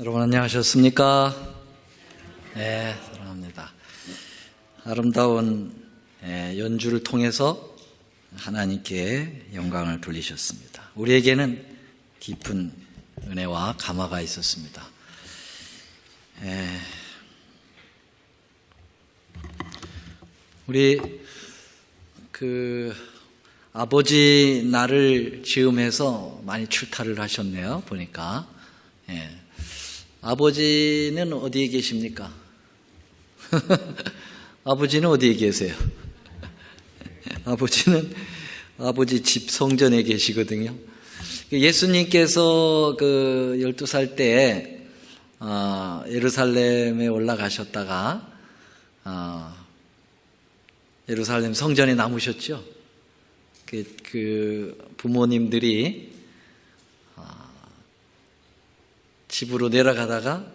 여러분 안녕하셨습니까? 네, 사랑합니다. 아름다운 연주를 통해서 하나님께 영광을 돌리셨습니다. 우리에게는 깊은 은혜와 감화가 있었습니다. 우리 아버지 날을 즈음해서 많이 출타를 하셨네요. 보니까. 아버지는 어디에 계십니까? 아버지는 어디에 계세요? 아버지는 아버지 집 성전에 계시거든요. 예수님께서 12살 때 예루살렘에 올라가셨다가 예루살렘 성전에 남으셨죠. 부모님들이 집으로 내려가다가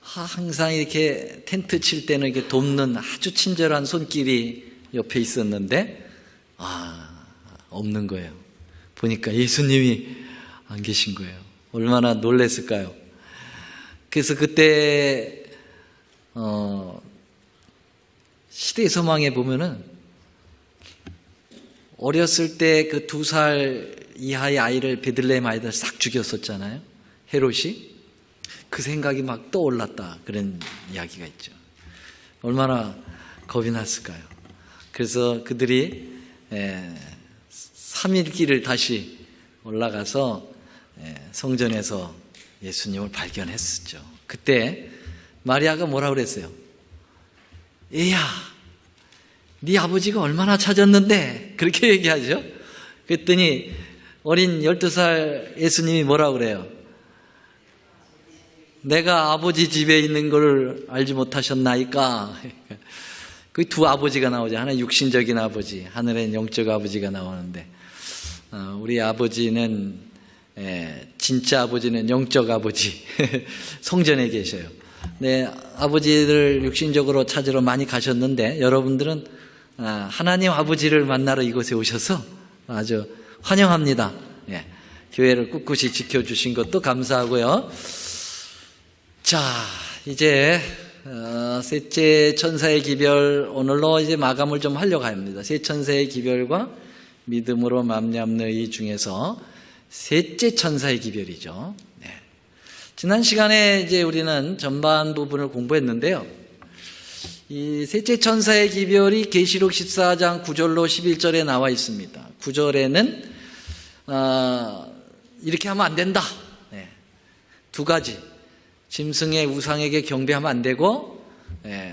항상 이렇게 텐트 칠 때는 이렇게 돕는 아주 친절한 손길이 옆에 있었는데 없는 거예요. 보니까 예수님이 안 계신 거예요. 얼마나 놀랐을까요? 그래서 그때 시대의 소망에 보면은 어렸을 때 그 2살 이하의 아이를 베들레헴 아이들 싹 죽였었잖아요. 헤롯이. 그 생각이 막 떠올랐다. 그런 이야기가 있죠. 얼마나 겁이 났을까요? 그래서 그들이 3일 길을 다시 올라가서 성전에서 예수님을 발견했었죠. 그때 마리아가 뭐라고 그랬어요? 얘야, 네 아버지가 얼마나 찾았는데? 그렇게 얘기하죠. 그랬더니 어린 12살 예수님이 뭐라고 그래요? 내가 아버지 집에 있는 걸 알지 못하셨나이까? 그 두 아버지가 나오죠. 하나는 육신적인 아버지, 하늘엔 영적 아버지가 나오는데 우리 아버지는 진짜 아버지는 영적 아버지 성전에 계셔요. 네, 아버지를 육신적으로 찾으러 많이 가셨는데 여러분들은 하나님 아버지를 만나러 이곳에 오셔서 아주 환영합니다. 교회를 꿋꿋이 지켜주신 것도 감사하고요. 자, 이제 셋째 천사의 기별, 오늘로 이제 마감을 좀 하려고 합니다. 세 천사의 기별과 믿음으로 맘잡는 의 중에서 셋째 천사의 기별이죠. 지난 시간에 이제 우리는 전반 부분을 공부했는데요. 이 셋째 천사의 기별이 계시록 14장 9절로 11절에 나와 있습니다. 9절에는 이렇게 하면 안 된다. 두 가지. 짐승의 우상에게 경배하면 안 되고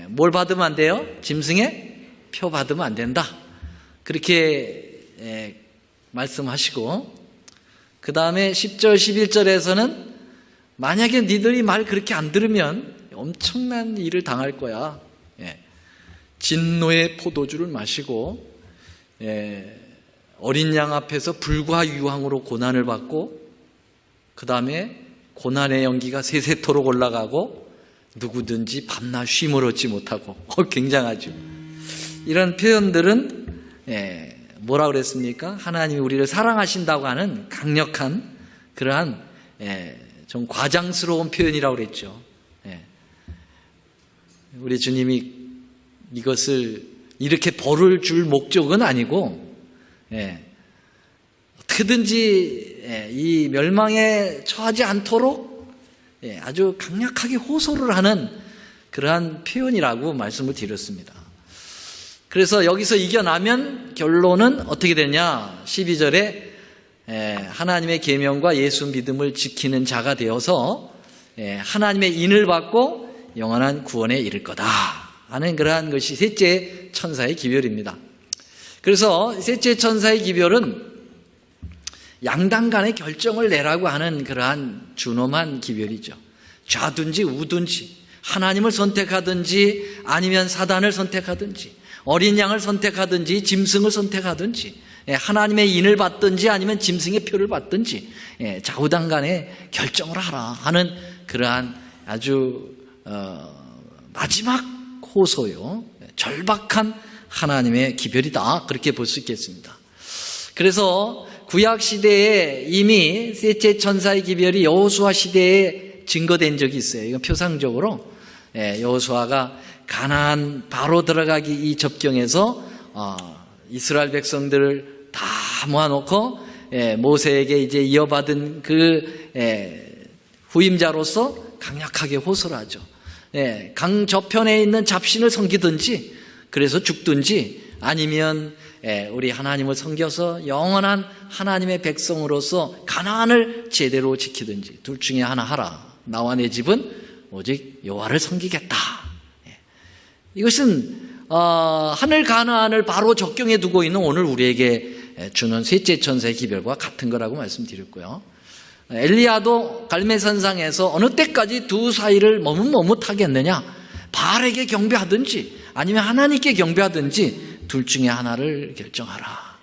뭘 받으면 안 돼요? 짐승의 표 받으면 안 된다. 그렇게 말씀하시고 그 다음에 10절 11절에서는 만약에 니들이 말 그렇게 안 들으면 엄청난 일을 당할 거야. 진노의 포도주를 마시고 어린 양 앞에서 불과 유황으로 고난을 받고 그 다음에 고난의 연기가 세세토록 올라가고 누구든지 밤낮 쉼을 얻지 못하고 굉장하죠. 이런 표현들은 뭐라고 그랬습니까? 하나님이 우리를 사랑하신다고 하는 강력한 그러한 좀 과장스러운 표현이라고 그랬죠. 우리 주님이 이것을 이렇게 벌을 줄 목적은 아니고 어떻게든지 이 멸망에 처하지 않도록 아주 강력하게 호소를 하는 그러한 표현이라고 말씀을 드렸습니다. 그래서 여기서 이겨나면 결론은 어떻게 되냐? 12절에 하나님의 계명과 예수 믿음을 지키는 자가 되어서 하나님의 인을 받고 영원한 구원에 이를 거다 하는 그러한 것이 셋째 천사의 기별입니다. 그래서 셋째 천사의 기별은 양당 간의 결정을 내라고 하는 그러한 준엄한 기별이죠. 좌든지 우든지 하나님을 선택하든지 아니면 사단을 선택하든지 어린 양을 선택하든지 짐승을 선택하든지 하나님의 인을 받든지 아니면 짐승의 표를 받든지 좌우당 간에 결정을 하라 하는 그러한 아주 마지막 호소요. 절박한 하나님의 기별이다. 그렇게 볼 수 있겠습니다. 그래서 구약 시대에 이미 셋째 천사의 기별이 여호수아 시대에 증거된 적이 있어요. 이건 표상적으로 여호수아가 가나안 바로 들어가기 이 접경에서 이스라엘 백성들을 다 모아놓고 모세에게 이제 이어받은 그 후임자로서 강력하게 호소를 하죠. 강 저편에 있는 잡신을 섬기든지 그래서 죽든지 아니면 우리 하나님을 섬겨서 영원한 하나님의 백성으로서 가나안을 제대로 지키든지 둘 중에 하나 하라. 나와 내 집은 오직 여호와를 섬기겠다. 이것은 하늘 가나안을 바로 적경에 두고 있는 오늘 우리에게 주는 셋째 천사의 기별과 같은 거라고 말씀드렸고요. 엘리야도 갈멜산상에서 어느 때까지 두 사이를 머뭇머뭇하겠느냐, 바알에게 경배하든지 아니면 하나님께 경배하든지 둘 중에 하나를 결정하라.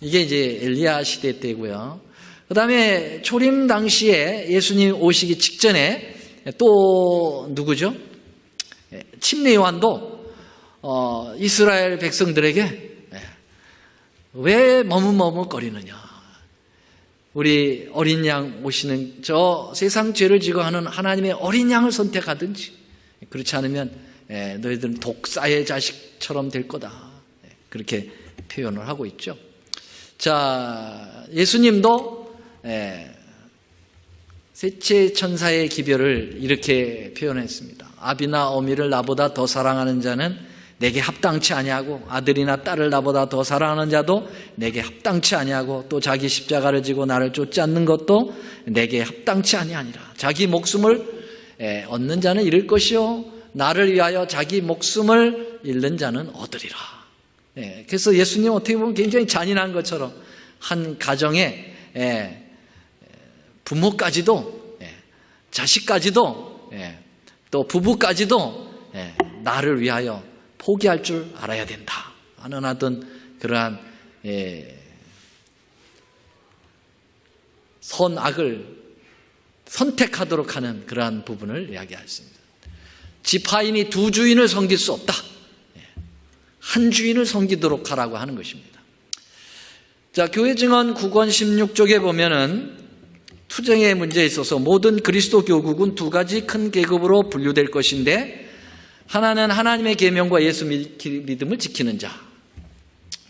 이게 이제 엘리야 시대 때고요. 그 다음에 초림 당시에 예수님 오시기 직전에 또 누구죠? 침례 요한도 이스라엘 백성들에게 왜 머뭇머뭇거리느냐, 우리 어린 양 오시는 저 세상 죄를 지고 하는 하나님의 어린 양을 선택하든지 그렇지 않으면 너희들은 독사의 자식처럼 될 거다. 그렇게 표현을 하고 있죠. 자, 예수님도 셋째 천사의 기별을 이렇게 표현했습니다. 아비나 어미를 나보다 더 사랑하는 자는 내게 합당치 아니하고 아들이나 딸을 나보다 더 사랑하는 자도 내게 합당치 아니하고 또 자기 십자가를 지고 나를 쫓지 않는 것도 내게 합당치 아니하니라. 자기 목숨을 얻는 자는 잃을 것이요 나를 위하여 자기 목숨을 잃는 자는 얻으리라. 그래서 예수님 어떻게 보면 굉장히 잔인한 것처럼 한 가정에 부모까지도 자식까지도 또 부부까지도 나를 위하여 포기할 줄 알아야 된다 하는 하던 그러한 선악을 선택하도록 하는 그러한 부분을 이야기했습니다. 지파인이 두 주인을 섬길 수 없다. 한 주인을 섬기도록 하라고 하는 것입니다. 자, 교회 증언 9권 16쪽에 보면은 투쟁의 문제에 있어서 모든 그리스도 교국은 두 가지 큰 계급으로 분류될 것인데, 하나는 하나님의 계명과 예수 믿음을 지키는 자,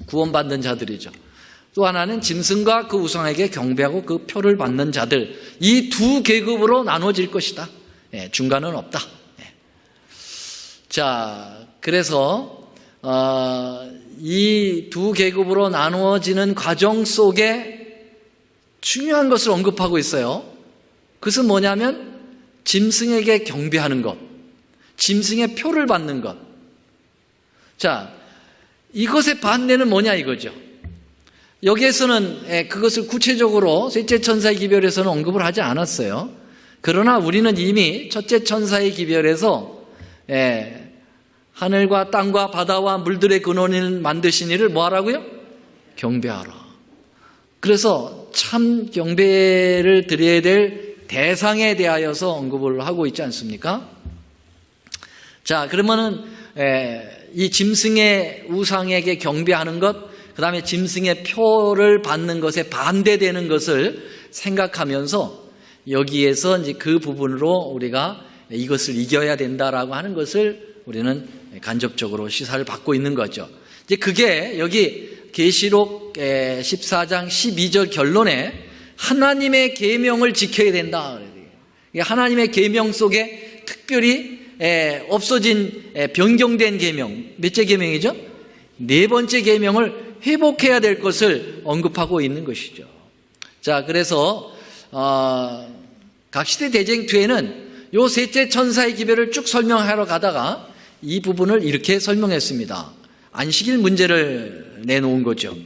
구원받는 자들이죠. 또 하나는 짐승과 그 우상에게 경배하고 그 표를 받는 자들, 이 두 계급으로 나눠질 것이다. 중간은 없다. 자, 그래서 이 두 계급으로 나누어지는 과정 속에 중요한 것을 언급하고 있어요. 그것은 뭐냐면 짐승에게 경배하는 것, 짐승의 표를 받는 것. 자, 이것의 반대는 뭐냐 이거죠. 여기에서는 그것을 구체적으로 셋째 천사의 기별에서는 언급을 하지 않았어요. 그러나 우리는 이미 첫째 천사의 기별에서 하늘과 땅과 바다와 물들의 근원을 만드신 이를 뭐하라고요? 경배하라. 그래서 참 경배를 드려야 될 대상에 대하여서 언급을 하고 있지 않습니까? 자, 그러면은 이 짐승의 우상에게 경배하는 것, 그 다음에 짐승의 표를 받는 것에 반대되는 것을 생각하면서 여기에서 이제 그 부분으로 우리가 이것을 이겨야 된다라고 하는 것을 우리는 간접적으로 시사를 받고 있는 거죠. 이제 그게 여기 계시록 14장 12절 결론에 하나님의 계명을 지켜야 된다. 하나님의 계명 속에 특별히 없어진 변경된 계명, 몇째 계명이죠? 네 번째 계명을 회복해야 될 것을 언급하고 있는 것이죠. 자, 그래서 각시대 대쟁투에는 요 셋째 천사의 기별을 쭉 설명하러 가다가 이 부분을 이렇게 설명했습니다. 안식일 문제를 내놓은 거죠.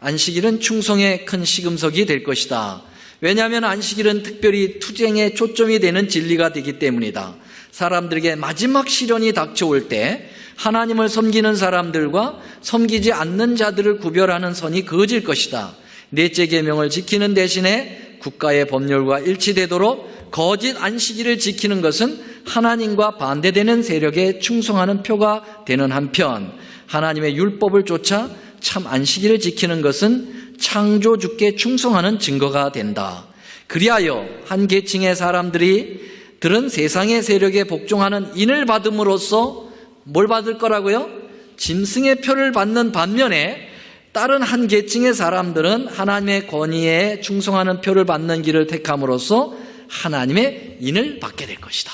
안식일은 충성의 큰 시금석이 될 것이다. 왜냐하면 안식일은 특별히 투쟁의 초점이 되는 진리가 되기 때문이다. 사람들에게 마지막 시련이 닥쳐올 때 하나님을 섬기는 사람들과 섬기지 않는 자들을 구별하는 선이 그어질 것이다. 넷째 계명을 지키는 대신에 국가의 법률과 일치되도록 거짓 안식일을 지키는 것은 하나님과 반대되는 세력에 충성하는 표가 되는 한편, 하나님의 율법을 쫓아 참 안식일을 지키는 것은 창조주께 충성하는 증거가 된다. 그리하여 한 계층의 사람들은 세상의 세력에 복종하는 인을 받음으로써 뭘 받을 거라고요? 짐승의 표를 받는 반면에 다른 한 계층의 사람들은 하나님의 권위에 충성하는 표를 받는 길을 택함으로써 하나님의 인을 받게 될 것이다.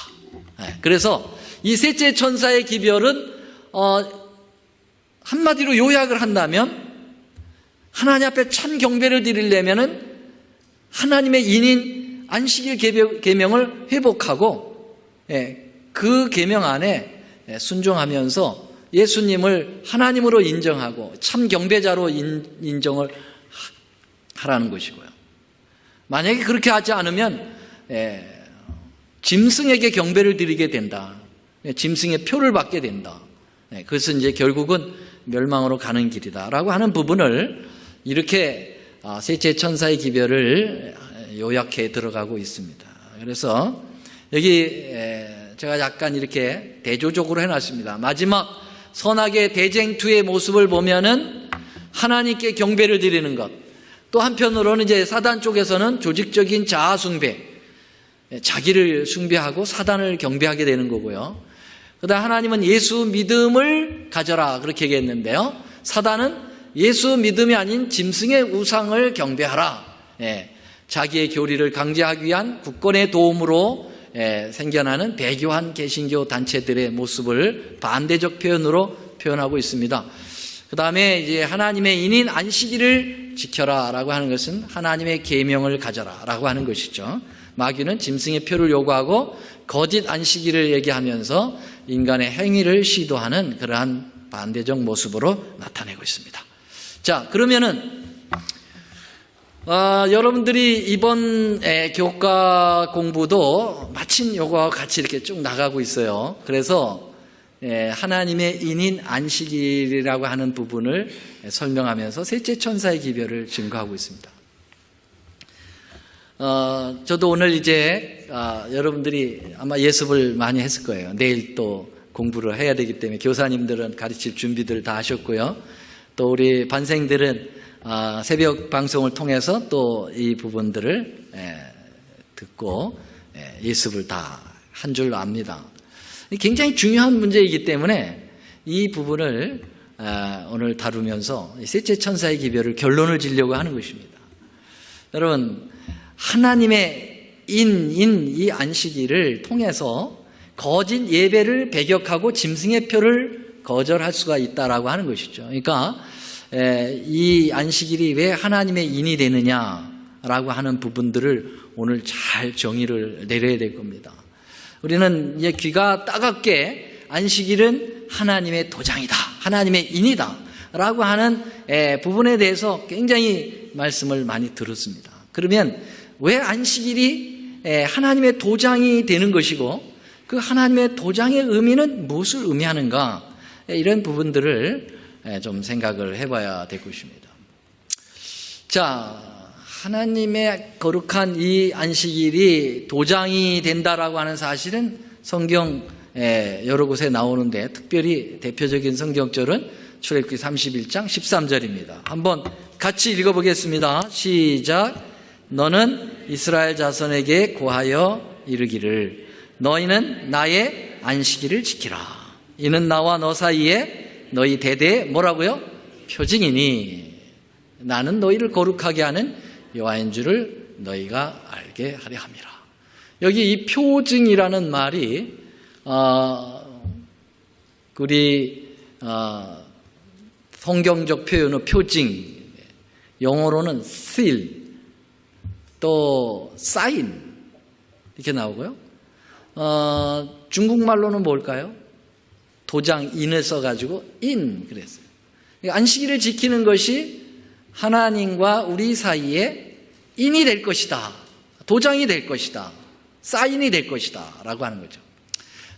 그래서 이 셋째 천사의 기별은 한마디로 요약을 한다면 하나님 앞에 참 경배를 드리려면은 하나님의 인인 안식일 계명을 회복하고 그 계명 안에 순종하면서 예수님을 하나님으로 인정하고 참 경배자로 인정을 하라는 것이고요. 만약에 그렇게 하지 않으면 짐승에게 경배를 드리게 된다. 짐승의 표를 받게 된다. 그것은 이제 결국은 멸망으로 가는 길이다라고 하는 부분을 이렇게 셋째 천사의 기별을 요약해 들어가고 있습니다. 그래서 여기 제가 약간 이렇게 대조적으로 해놨습니다. 마지막 선악의 대쟁투의 모습을 보면은 하나님께 경배를 드리는 것, 또 한편으로는 이제 사단 쪽에서는 조직적인 자아 숭배, 자기를 숭배하고 사단을 경배하게 되는 거고요. 그다음 하나님은 예수 믿음을 가져라 그렇게 얘기했는데요. 사단은 예수 믿음이 아닌 짐승의 우상을 경배하라. 자기의 교리를 강제하기 위한 국권의 도움으로 생겨나는 배교한 개신교 단체들의 모습을 반대적 표현으로 표현하고 있습니다. 그 다음에 이제 하나님의 인인 안식일을 지켜라라고 하는 것은 하나님의 계명을 가져라라고 하는 것이죠. 마귀는 짐승의 표를 요구하고 거짓 안식일을 얘기하면서 인간의 행위를 시도하는 그러한 반대적 모습으로 나타내고 있습니다. 자, 그러면은 여러분들이 이번 교과 공부도 마침 요거와 같이 이렇게 쭉 나가고 있어요. 그래서 하나님의 인인 안식일이라고 하는 부분을 설명하면서 셋째 천사의 기별을 증거하고 있습니다. 저도 오늘 이제 여러분들이 아마 예습을 많이 했을 거예요. 내일 또 공부를 해야 되기 때문에 교사님들은 가르칠 준비들 다 하셨고요. 또 우리 반생들은 새벽 방송을 통해서 또 이 부분들을 듣고 예습을 다 한 줄로 압니다. 굉장히 중요한 문제이기 때문에 이 부분을 오늘 다루면서 셋째 천사의 기별을 결론을 지려고 하는 것입니다. 여러분, 하나님의 이 안식일을 통해서 거짓 예배를 배격하고 짐승의 표를 거절할 수가 있다라고 하는 것이죠. 그러니까 이 안식일이 왜 하나님의 인이 되느냐라고 하는 부분들을 오늘 잘 정의를 내려야 될 겁니다. 우리는 이제 귀가 따갑게 안식일은 하나님의 도장이다, 하나님의 인이다 라고 하는 부분에 대해서 굉장히 말씀을 많이 들었습니다. 그러면 왜 안식일이 하나님의 도장이 되는 것이고 그 하나님의 도장의 의미는 무엇을 의미하는가, 이런 부분들을 좀 생각을 해봐야 될 것입니다. 자, 하나님의 거룩한 이 안식일이 도장이 된다라고 하는 사실은 성경 여러 곳에 나오는데 특별히 대표적인 성경절은 출애굽기 31장 13절입니다. 한번 같이 읽어보겠습니다. 시작. 너는 이스라엘 자손에게 고하여 이르기를 너희는 나의 안식일을 지키라. 이는 나와 너 사이에 너희 대대에 뭐라고요? 표징이니 나는 너희를 거룩하게 하는 여호와인 줄을 너희가 알게 하려 함이라. 여기 이 표징이라는 말이 우리 성경적 표현은 표징, 영어로는 seal, 또 사인 이렇게 나오고요. 중국말로는 뭘까요? 도장 인을 써가지고 인 그랬어요. 안식일을 지키는 것이 하나님과 우리 사이에 인이 될 것이다, 도장이 될 것이다, 사인이 될 것이다 라고 하는 거죠.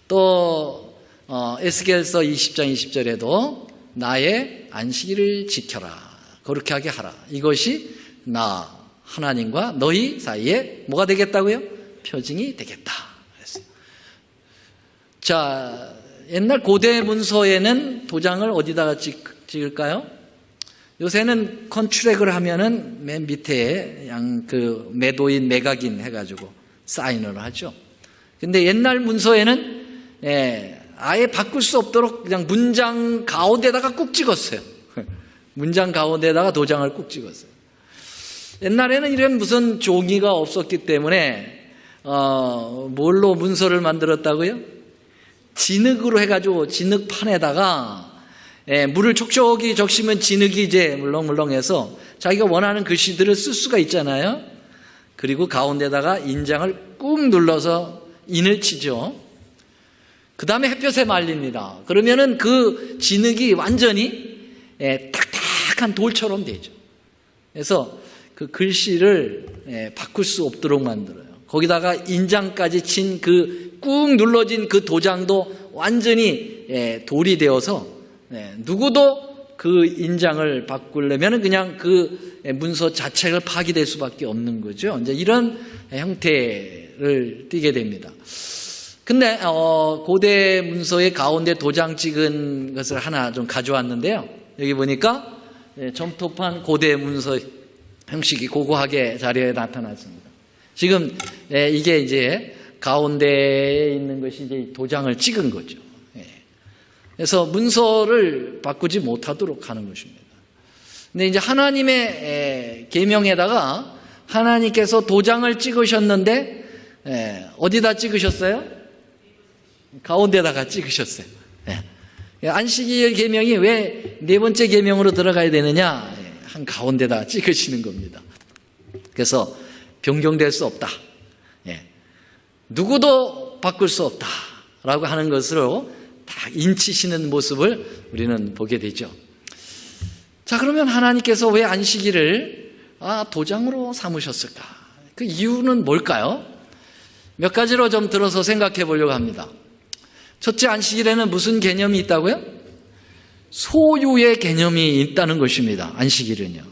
또 에스겔서 20장 20절에도 나의 안식일을 지켜라, 거룩하게 하라, 이것이 나 하나님과 너희 사이에 뭐가 되겠다고요? 표징이 되겠다 그랬어요. 자, 옛날 고대 문서에는 도장을 어디다가 찍을까요? 요새는 컨트랙을 하면은 맨 밑에 매도인, 매각인 해가지고 사인을 하죠. 근데 옛날 문서에는 아예 바꿀 수 없도록 그냥 문장 가운데다가 꾹 찍었어요. 문장 가운데다가 도장을 꾹 찍었어요. 옛날에는 이런 무슨 종이가 없었기 때문에 뭘로 문서를 만들었다고요? 진흙으로 해가지고 진흙판에다가 물을 촉촉히 적시면 진흙이 이제 물렁물렁해서 자기가 원하는 글씨들을 쓸 수가 있잖아요. 그리고 가운데다가 인장을 꾹 눌러서 인을 치죠. 그 다음에 햇볕에 말립니다. 그러면은 그 진흙이 완전히 탁탁한 돌처럼 되죠. 그래서 그 글씨를 바꿀 수 없도록 만들어요. 거기다가 인장까지 친 그 꾹 눌러진 그 도장도 완전히 돌이 되어서 누구도 그 인장을 바꾸려면 그냥 그 문서 자체가 파기될 수밖에 없는 거죠. 이제 이런 형태를 띠게 됩니다. 근데 고대 문서의 가운데 도장 찍은 것을 하나 좀 가져왔는데요. 여기 보니까 점토판 고대 문서 형식이 고고하게 자료에 나타났습니다. 지금 이게 이제 가운데에 있는 것이 이제 도장을 찍은 거죠. 그래서 문서를 바꾸지 못하도록 하는 것입니다. 근데 이제 하나님의 계명에다가 하나님께서 도장을 찍으셨는데 어디다 찍으셨어요? 가운데다가 찍으셨어요. 안식일 계명이 왜 네 번째 계명으로 들어가야 되느냐? 한 가운데다 찍으시는 겁니다. 그래서 변경될 수 없다. 누구도 바꿀 수 없다라고 하는 것으로 다 인치시는 모습을 우리는 보게 되죠. 자, 그러면 하나님께서 왜 안식일을 도장으로 삼으셨을까? 그 이유는 뭘까요? 몇 가지로 좀 들어서 생각해 보려고 합니다. 첫째, 안식일에는 무슨 개념이 있다고요? 소유의 개념이 있다는 것입니다. 안식일은요.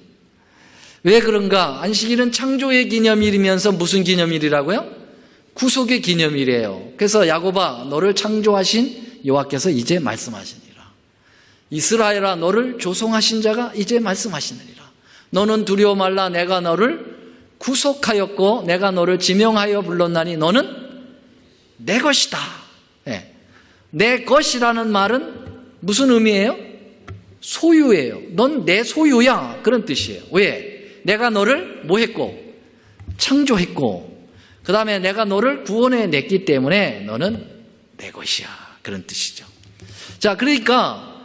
왜 그런가? 안식일은 창조의 기념일이면서 무슨 기념일이라고요? 구속의 기념일이에요. 그래서 야곱아, 너를 창조하신 여호와께서 이제 말씀하시니라. 이스라엘아, 너를 조성하신 자가 이제 말씀하시느니라. 너는 두려워 말라. 내가 너를 구속하였고 내가 너를 지명하여 불렀나니 너는 내 것이다. 내 것이라는 말은 무슨 의미예요? 소유예요. 넌 내 소유야. 그런 뜻이에요. 왜? 내가 너를 뭐 했고? 창조했고 그 다음에 내가 너를 구원해 냈기 때문에 너는 내 것이야. 그런 뜻이죠. 자, 그러니까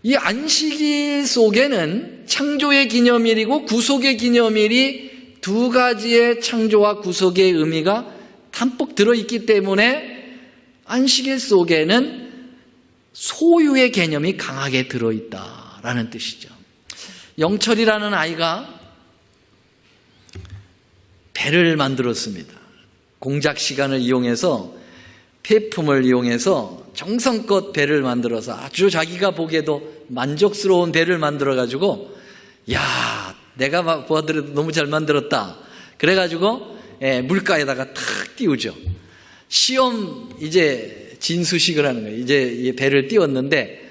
이 안식일 속에는 창조의 기념일이고 구속의 기념일이 두 가지의 창조와 구속의 의미가 담뿍 들어있기 때문에 안식일 속에는 소유의 개념이 강하게 들어있다라는 뜻이죠. 영철이라는 아이가 배를 만들었습니다. 공작 시간을 이용해서 폐품을 이용해서 정성껏 배를 만들어서 아주 자기가 보기에도 만족스러운 배를 만들어가지고 야, 내가 보아들어도 너무 잘 만들었다. 그래가지고 물가에다가 탁 띄우죠. 시험 이제 진수식을 하는 거예요. 이제 이 배를 띄웠는데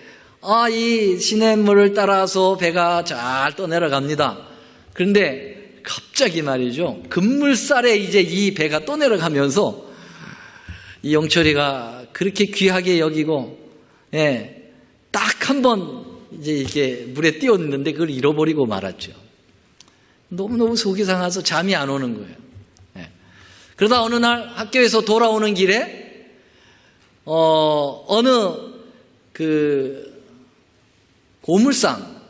이 시냇물을 따라서 배가 잘 떠내려갑니다. 그런데 갑자기 말이죠. 급물살에 이제 이 배가 떠내려가면서 이 영철이가 그렇게 귀하게 여기고, 딱 한 번 이제 이렇게 물에 띄웠는데 그걸 잃어버리고 말았죠. 너무너무 속이 상해서 잠이 안 오는 거예요. 그러다 어느 날 학교에서 돌아오는 길에, 어느 고물상,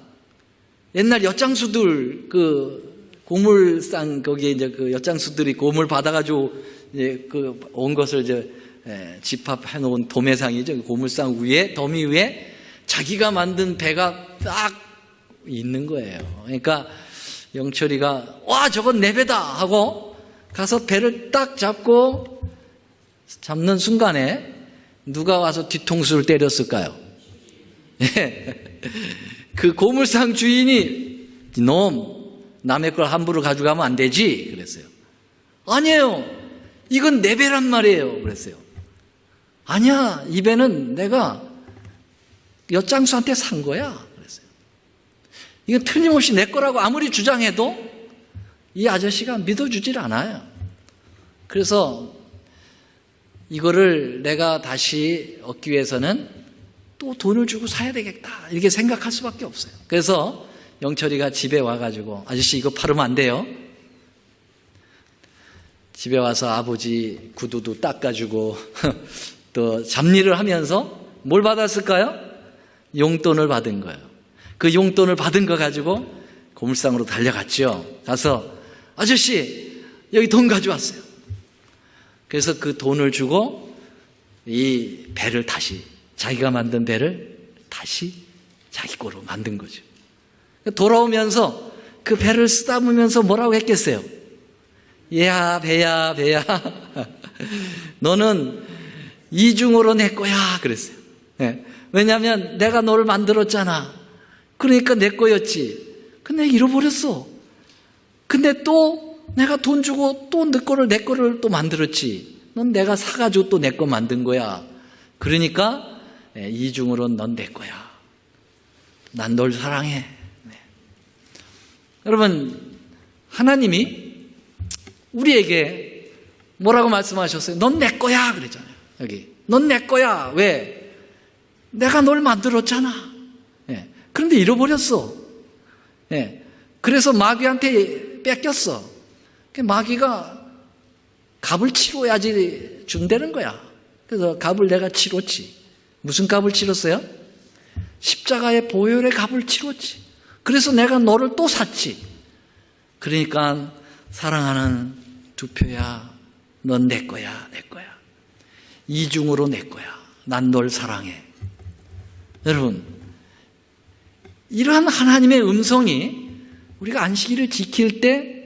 옛날 엿장수들 고물상 거기에 이제 그 엿장수들이 고물 받아가지고 이제 온 것을 이제 집합해 놓은 도매상이죠. 고물상 위에 더미 위에 자기가 만든 배가 딱 있는 거예요. 그러니까 영철이가 와 저건 내 배다 하고 가서 배를 딱 잡는 순간에 누가 와서 뒤통수를 때렸을까요? 그 고물상 주인이 이놈 남의 걸 함부로 가져가면 안 되지 그랬어요. 아니에요. 이건 내 배란 말이에요. 그랬어요. 아니야. 이 배는 내가 엿장수한테 산 거야. 그랬어요. 이건 틀림없이 내 거라고 아무리 주장해도 이 아저씨가 믿어주질 않아요. 그래서 이거를 내가 다시 얻기 위해서는 또 돈을 주고 사야 되겠다 이렇게 생각할 수밖에 없어요. 그래서 영철이가 집에 와가지고 아저씨 이거 팔으면 안 돼요. 집에 와서 아버지 구두도 닦아주고 또 잡일을 하면서 뭘 받았을까요? 용돈을 받은 거예요. 그 용돈을 받은 거 가지고 고물상으로 달려갔죠. 가서 아저씨 여기 돈 가져왔어요. 그래서 그 돈을 주고 이 배를 다시 자기가 만든 배를 다시 자기 거로 만든 거죠. 돌아오면서 그 배를 쓰다보면서 뭐라고 했겠어요? 야 배야 너는 이중으로 내 거야 그랬어요. 네. 왜냐하면 내가 너를 만들었잖아. 그러니까 내 거였지. 근데 잃어버렸어. 근데 또 내가 돈 주고 또 내 거를 또 만들었지. 넌 내가 사가지고 또 내 거 만든 거야. 그러니까 이중으로 넌 내 거야. 난 널 사랑해. 네. 여러분 하나님이 우리에게 뭐라고 말씀하셨어요? 넌 내 거야 그랬잖아요. 여기 넌 내 거야. 왜? 내가 널 만들었잖아. 예. 그런데 잃어버렸어. 예. 그래서 마귀한테 뺏겼어. 마귀가 값을 치러야지 준다는 거야. 그래서 값을 내가 치렀지. 무슨 값을 치렀어요? 십자가의 보혈의 값을 치렀지. 그래서 내가 너를 또 샀지. 그러니까 사랑하는 두표야, 넌 내 거야, 내 거야. 이중으로 내 거야. 난 널 사랑해. 여러분, 이러한 하나님의 음성이 우리가 안식일을 지킬 때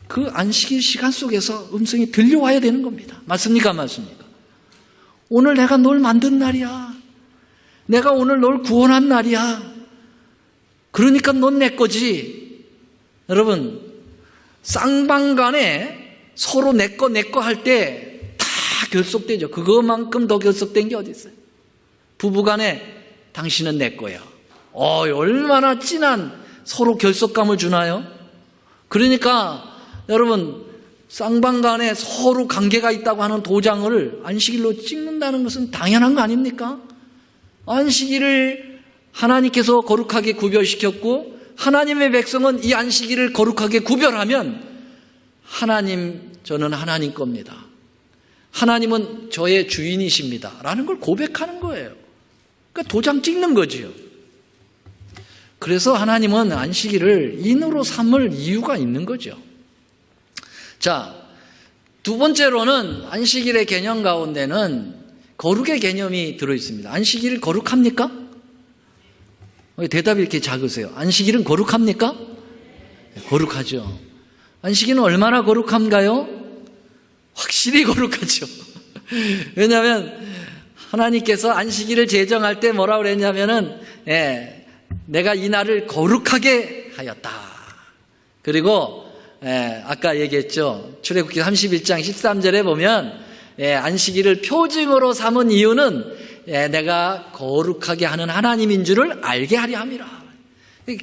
그 안식일 시간 속에서 음성이 들려와야 되는 겁니다. 맞습니까? 맞습니까? 오늘 내가 널 만든 날이야. 내가 오늘 널 구원한 날이야. 그러니까 넌 내 거지. 여러분, 쌍방간에 서로 내 거 할 때 다 결속되죠. 그것만큼 더 결속된 게 어디 있어요? 부부간에 당신은 내 거야. 얼마나 진한 서로 결속감을 주나요? 그러니까 여러분 쌍방간에 서로 관계가 있다고 하는 도장을 안식일로 찍는다는 것은 당연한 거 아닙니까? 안식일을 하나님께서 거룩하게 구별시켰고 하나님의 백성은 이 안식일을 거룩하게 구별하면 하나님, 저는 하나님 겁니다. 하나님은 저의 주인이십니다. 라는 걸 고백하는 거예요. 그러니까 도장 찍는 거지요. 그래서 하나님은 안식일을 인으로 삼을 이유가 있는 거죠. 자, 두 번째로는 안식일의 개념 가운데는 거룩의 개념이 들어있습니다. 안식일을 거룩합니까? 왜 대답이 이렇게 작으세요? 안식일은 거룩합니까? 거룩하죠. 안식일은 얼마나 거룩한가요? 확실히 거룩하죠. 왜냐하면 하나님께서 안식일을 제정할 때 뭐라고 그랬냐면은 내가 이 날을 거룩하게 하였다. 그리고 아까 얘기했죠. 출애굽기 31장 13절에 보면 안식일을 표징으로 삼은 이유는 내가 거룩하게 하는 하나님인 줄을 알게 하려 함이라.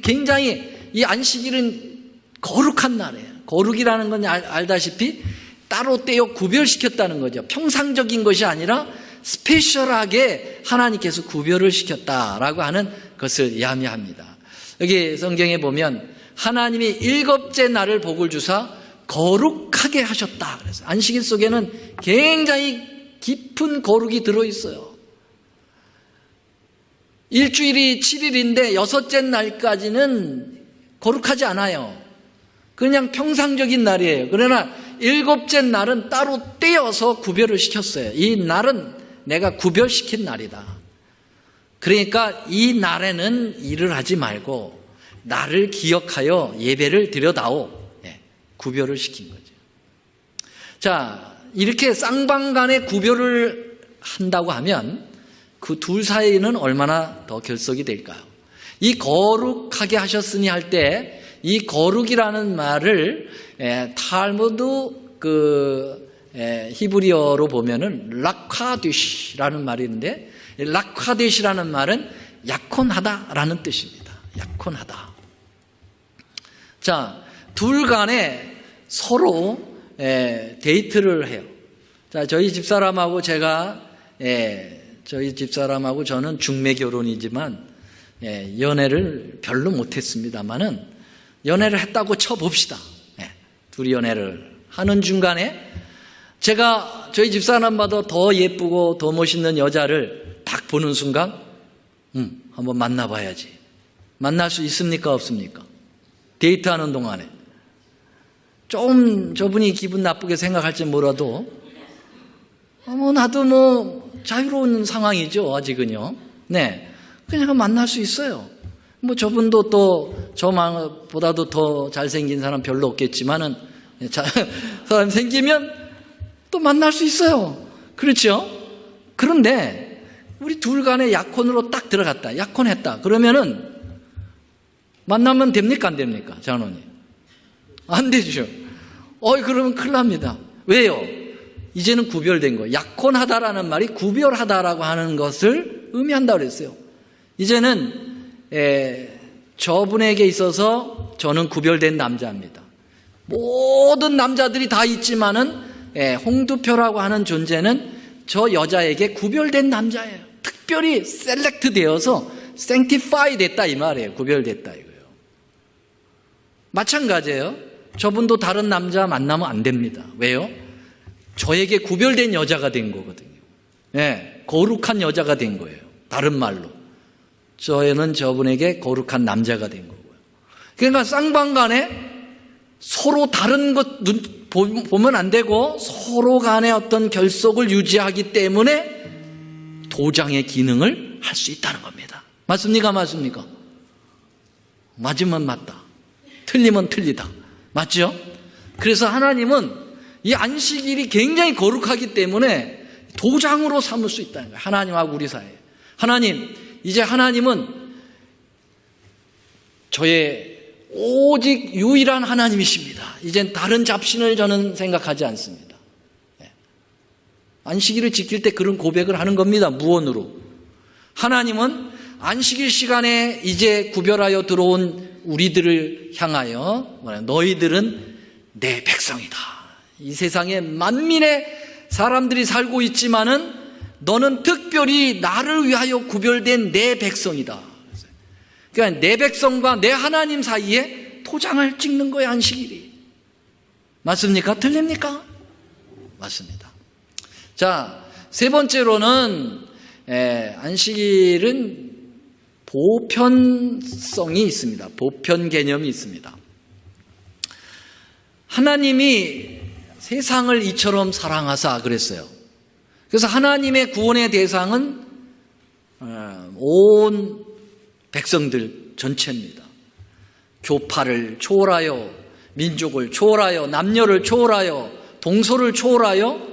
굉장히 이 안식일은 거룩한 날이에요. 거룩이라는 건 알다시피 따로 떼어 구별시켰다는 거죠. 평상적인 것이 아니라 스페셜하게 하나님께서 구별을 시켰다라고 하는 것을 이야기합니다. 여기 성경에 보면 하나님이 일곱째 날을 복을 주사 거룩하게 하셨다. 그래서 안식일 속에는 굉장히 깊은 거룩이 들어있어요. 일주일이 7일인데 여섯째 날까지는 거룩하지 않아요. 그냥 평상적인 날이에요. 그러나 일곱째 날은 따로 떼어서 구별을 시켰어요. 이 날은 내가 구별시킨 날이다. 그러니까 이 날에는 일을 하지 말고 나를 기억하여 예배를 드려다오. 구별을 시킨 거죠. 자, 이렇게 쌍방간에 구별을 한다고 하면 그 둘 사이는 얼마나 더 결속이 될까요? 이 거룩하게 하셨으니 할 때 이 거룩이라는 말을 탈무드 히브리어로 보면은 락카디시라는 말이 있는데 락카디시라는 말은 약혼하다라는 뜻입니다. 약혼하다. 자, 둘 간에 서로 데이트를 해요. 자, 저희 집사람하고 저희 집사람하고 저는 중매 결혼이지만 연애를 별로 못했습니다만은 연애를 했다고 쳐봅시다. 둘이 연애를 하는 중간에 제가 저희 집사람보다 더 예쁘고 더 멋있는 여자를 딱 보는 순간 한번 만나봐야지. 만날 수 있습니까? 없습니까? 데이트하는 동안에 좀 저분이 기분 나쁘게 생각할지 몰라도 나도 자유로운 상황이죠, 아직은요. 네, 그냥 만날 수 있어요. 저분도 또 저보다도 더 잘생긴 사람 별로 없겠지만은 사람 생기면 또 만날 수 있어요. 그렇죠? 그런데 우리 둘 간에 약혼으로 딱 들어갔다, 약혼했다 그러면은 만나면 됩니까? 안 됩니까? 장로님, 안 되죠. 그러면 큰일 납니다. 왜요? 이제는 구별된 거예요. 약혼하다라는 말이 구별하다라고 하는 것을 의미한다고 그랬어요. 이제는 저분에게 있어서 저는 구별된 남자입니다. 모든 남자들이 다 있지만은 홍두표라고 하는 존재는 저 여자에게 구별된 남자예요. 특별히 셀렉트 되어서 sanctify 됐다 이 말이에요. 구별됐다 이거예요. 마찬가지예요. 저분도 다른 남자 만나면 안 됩니다. 왜요? 저에게 구별된 여자가 된 거거든요. 거룩한 여자가 된 거예요. 다른 말로 저는 저분에게 거룩한 남자가 된 거고요. 그러니까 쌍방간에 서로 다른 것 보면 안 되고 서로 간에 어떤 결속을 유지하기 때문에 도장의 기능을 할 수 있다는 겁니다. 맞습니까? 맞습니까? 맞으면 맞다, 틀리면 틀리다. 맞죠? 그래서 하나님은 이 안식일이 굉장히 거룩하기 때문에 도장으로 삼을 수 있다는 거예요. 하나님하고 우리 사이에. 하나님, 이제 하나님은 저의 오직 유일한 하나님이십니다. 이젠 다른 잡신을 저는 생각하지 않습니다. 안식일을 지킬 때 그런 고백을 하는 겁니다. 무언으로? 하나님은 안식일 시간에 이제 구별하여 들어온 우리들을 향하여 너희들은 내 백성이다. 이 세상에 만민의 사람들이 살고 있지만은 너는 특별히 나를 위하여 구별된 내 백성이다. 그러니까 내 백성과 내 하나님 사이에 도장을 찍는 거예요, 안식일이. 맞습니까? 틀립니까? 맞습니다. 자, 세 번째로는 안식일은 보편성이 있습니다. 보편 개념이 있습니다. 하나님이 세상을 이처럼 사랑하사 그랬어요. 그래서 하나님의 구원의 대상은 온 백성들 전체입니다. 교파를 초월하여, 민족을 초월하여, 남녀를 초월하여, 동서를 초월하여,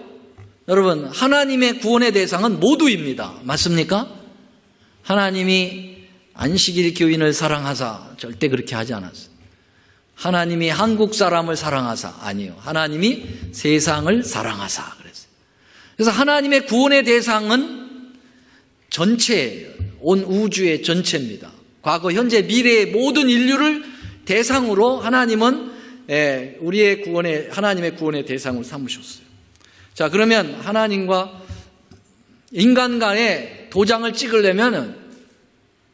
여러분 하나님의 구원의 대상은 모두입니다. 맞습니까? 하나님이 안식일 교인을 사랑하사 절대 그렇게 하지 않았어요. 하나님이 한국 사람을 사랑하사 아니요, 하나님이 세상을 사랑하사 그랬어요. 그래서 하나님의 구원의 대상은 전체예요. 온 우주의 전체입니다. 과거, 현재, 미래의 모든 인류를 대상으로 하나님은 하나님의 구원의 대상으로 삼으셨어요. 자, 그러면 하나님과 인간 간의 도장을 찍으려면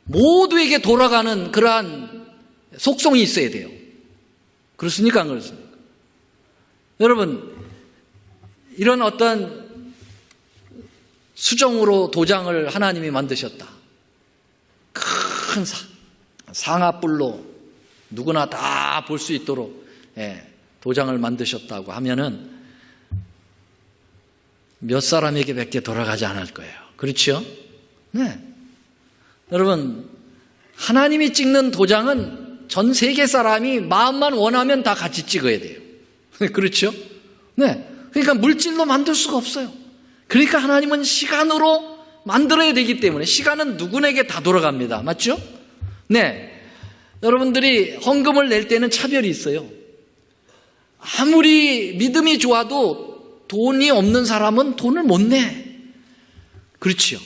모두에게 돌아가는 그러한 속성이 있어야 돼요. 그렇습니까? 안 그렇습니까? 여러분, 이런 어떤 수정으로 도장을 하나님이 만드셨다. 큰 상아뿔로 누구나 다 볼 수 있도록 도장을 만드셨다고 하면은 몇 사람에게 밖에 돌아가지 않을 거예요. 그렇죠? 네. 여러분, 하나님이 찍는 도장은 전 세계 사람이 마음만 원하면 다 같이 찍어야 돼요. 그렇죠? 네. 그러니까 물질로 만들 수가 없어요. 그러니까 하나님은 시간으로 만들어야 되기 때문에, 시간은 누구에게 다 돌아갑니다. 맞죠? 네. 여러분들이 헌금을 낼 때는 차별이 있어요. 아무리 믿음이 좋아도 돈이 없는 사람은 돈을 못 내. 그렇지요.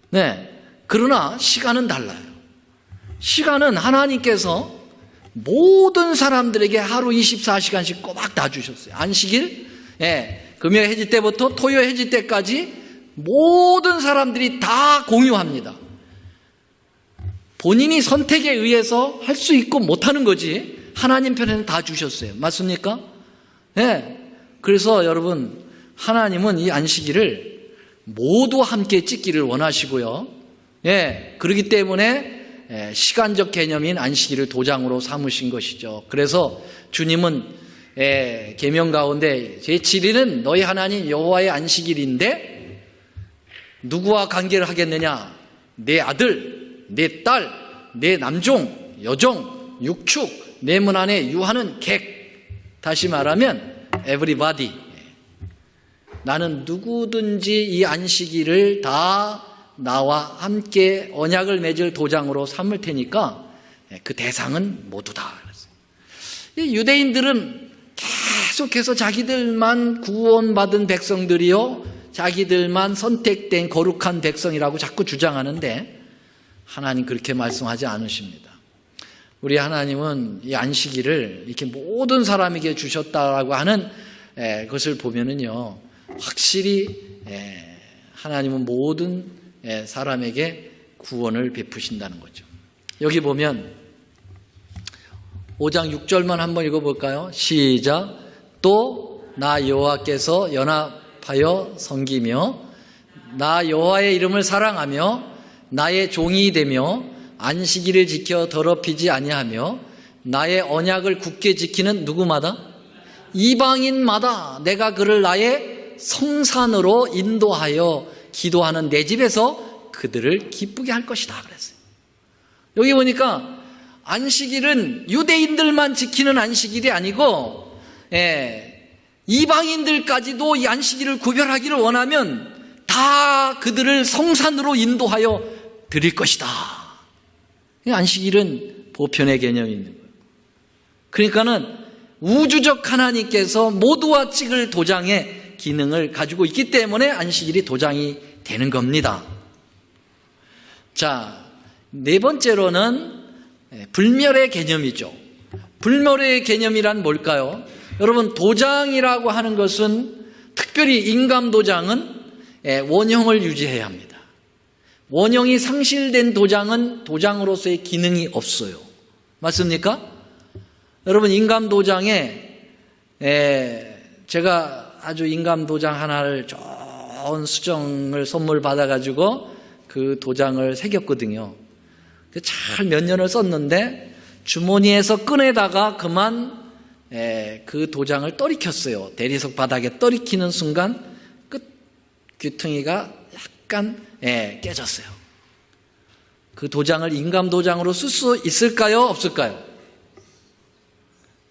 네. 그러나 시간은 달라요. 시간은 하나님께서 모든 사람들에게 하루 24시간씩 꼬박 다 주셨어요. 안식일, 금요 해질 때부터 토요 해질 때까지 모든 사람들이 다 공유합니다. 본인이 선택에 의해서 할 수 있고 못하는 거지 하나님 편에는 다 주셨어요. 맞습니까? 그래서 여러분, 하나님은 이 안식일을 모두 함께 지키를 원하시고요. 그렇기 때문에 시간적 개념인 안식일을 도장으로 삼으신 것이죠. 그래서 주님은 계명 가운데 제7일은 너희 하나님 여호와의 안식일인데 누구와 관계를 하겠느냐? 내 아들, 내 딸, 내 남종, 여종, 육축, 내 문 안에 유하는 객. 다시 말하면 everybody. 나는 누구든지 이 안식일을 다 나와 함께 언약을 맺을 도장으로 삼을 테니까 그 대상은 모두다. 이 유대인들은 계속해서 자기들만 구원받은 백성들이요, 자기들만 선택된 거룩한 백성이라고 자꾸 주장하는데 하나님 그렇게 말씀하지 않으십니다. 우리 하나님은 이 안식일을 이렇게 모든 사람에게 주셨다라고 하는 것을 보면은요, 확실히 하나님은 모든 사람에게 구원을 베푸신다는 거죠. 여기 보면 5장 6절만 한번 읽어볼까요? 시작. 또 나 여호와께서 연합하여 섬기며 나 여호와의 이름을 사랑하며 나의 종이 되며 안식일을 지켜 더럽히지 아니하며 나의 언약을 굳게 지키는 누구마다? 이방인마다 내가 그를 나의 성산으로 인도하여 기도하는 내 집에서 그들을 기쁘게 할 것이다 그랬어요. 여기 보니까 안식일은 유대인들만 지키는 안식일이 아니고 이방인들까지도 이 안식일을 구별하기를 원하면 다 그들을 성산으로 인도하여 드릴 것이다. 안식일은 보편의 개념이 있는 거예요. 그러니까는 우주적 하나님께서 모두와 찍을 도장의 기능을 가지고 있기 때문에 안식일이 도장이 되는 겁니다. 자, 네 번째로는 불멸의 개념이죠. 불멸의 개념이란 뭘까요? 여러분, 도장이라고 하는 것은, 특별히 인감 도장은 원형을 유지해야 합니다. 원형이 상실된 도장은 도장으로서의 기능이 없어요. 맞습니까? 여러분, 인감 도장에 제가 아주 인감 도장 하나를 좋은 수정을 선물 받아가지고 그 도장을 새겼거든요. 잘 몇 년을 썼는데 주머니에서 꺼내다가 그만 그 도장을 떨이켰어요. 대리석 바닥에 떨이키는 순간 끝 귀퉁이가 약간 깨졌어요. 그 도장을 인감 도장으로 쓸 수 있을까요? 없을까요?